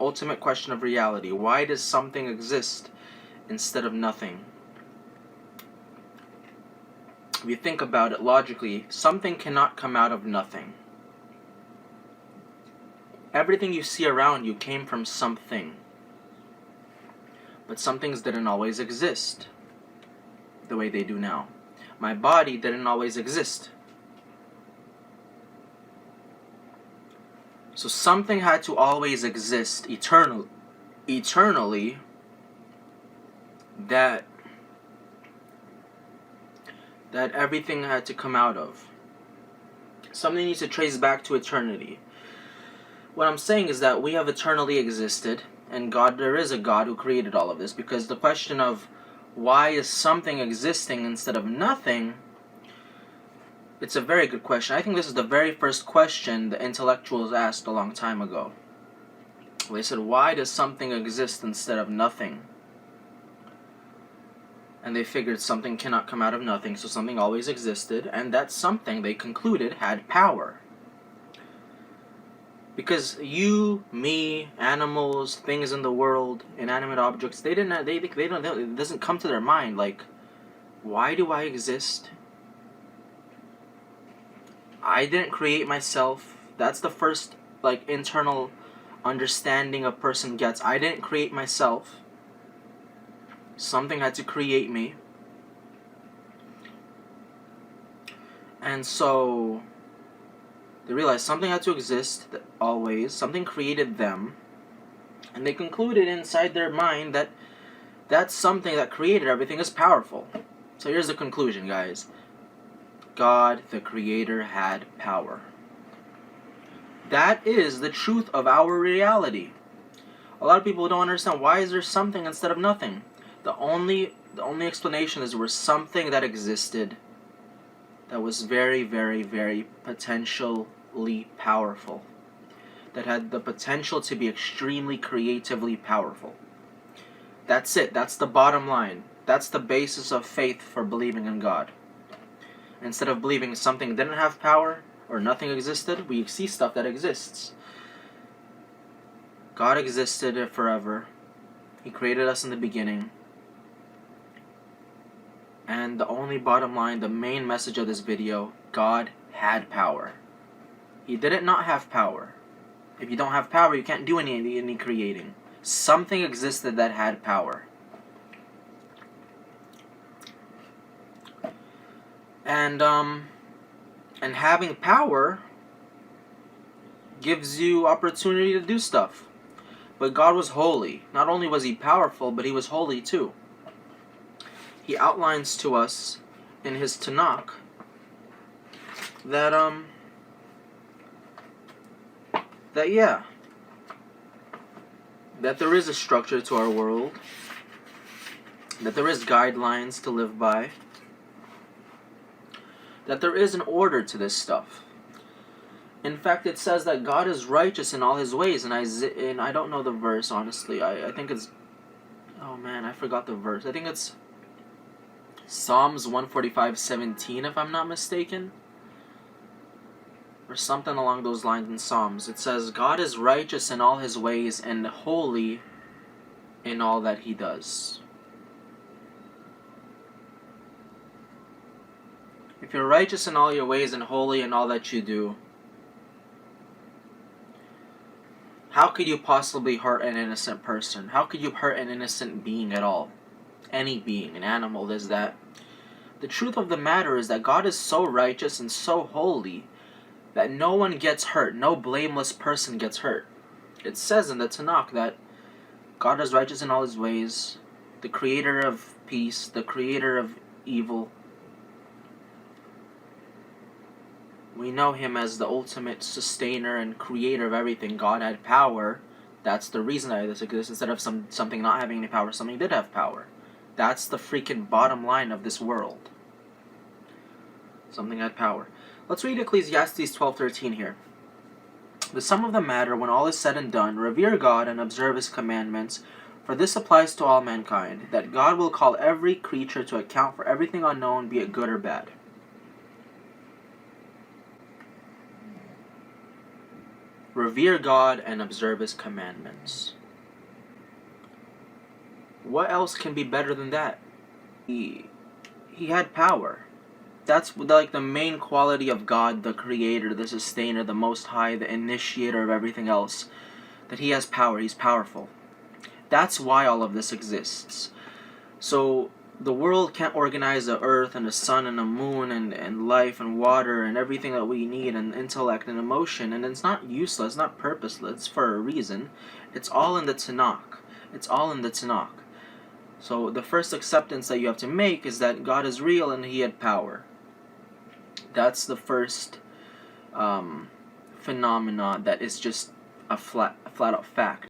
ultimate question of reality. Why does something exist instead of nothing? If you think about it logically, something cannot come out of nothing. Everything you see around you came from something. But some things didn't always exist the way they do now. My body didn't always exist. So something had to always exist eternally that everything had to come out of. Something needs to trace back to eternity. What I'm saying is that we have eternally existed, and there is a God who created all of this, because the question of why is something existing instead of nothing, it's a very good question. I think this is the very first question the intellectuals asked a long time ago. They said, why does something exist instead of nothing? And they figured something cannot come out of nothing, so something always existed, and that something, they concluded, had power. Because you, me, animals, things in the world, inanimate objects, it doesn't come to their mind, like, why do I exist? I didn't create myself. That's the first, internal understanding a person gets. I didn't create myself. Something had to create me. And so they realized something had to exist always. Something created them. And they concluded inside their mind that that something that created everything is powerful. So here's the conclusion, guys. God, the Creator, had power. That is the truth of our reality. A lot of people don't understand, why is there something instead of nothing? The only explanation is there was something that existed that was very, very, very potentially powerful. That had the potential to be extremely creatively powerful. That's it. That's the bottom line. That's the basis of faith for believing in God. Instead of believing something didn't have power or nothing existed, we see stuff that exists. God existed forever. He created us in the beginning. And the only bottom line, the main message of this video, God had power. He didn't not have power. If you don't have power, you can't do any creating. Something existed that had power. And having power gives you opportunity to do stuff. But God was holy. Not only was He powerful, but He was holy too. He outlines to us in His Tanakh that there is a structure to our world, that there is guidelines to live by, that there is an order to this stuff. In fact, it says that God is righteous in all His ways, and I don't know the verse, honestly. I think it's, oh man, I forgot the verse. I think it's Psalms 145:17, if I'm not mistaken, or something along those lines in Psalms. It says, God is righteous in all His ways and holy in all that He does. If you're righteous in all your ways and holy in all that you do, how could you possibly hurt an innocent person? How could you hurt an innocent being at all? Any being, an animal, this, that. The truth of the matter is that God is so righteous and so holy that no one gets hurt. No blameless person gets hurt. It says in the Tanakh that God is righteous in all His ways, the creator of peace, the creator of evil. We know Him as the ultimate sustainer and creator of everything. God had power. That's the reason that this exists. Instead of something not having any power, something did have power. That's the freaking bottom line of this world. Something had power. Let's read Ecclesiastes 12:13 here. The sum of the matter, when all is said and done, revere God and observe His commandments, for this applies to all mankind, that God will call every creature to account for everything unknown, be it good or bad. revere God and observe His commandments. What else can be better than that? He had power. That's like the main quality of God, the creator, the sustainer, the most high, the initiator of everything else. That He has power. He's powerful. That's why all of this exists. So the world can't organize the earth and the sun and the moon and life and water and everything that we need and intellect and emotion, and it's not useless, it's not purposeless, it's for a reason. It's all in the Tanakh. It's all in the Tanakh. So the first acceptance that you have to make is that God is real and He had power. That's the first phenomena that is just a flat out fact.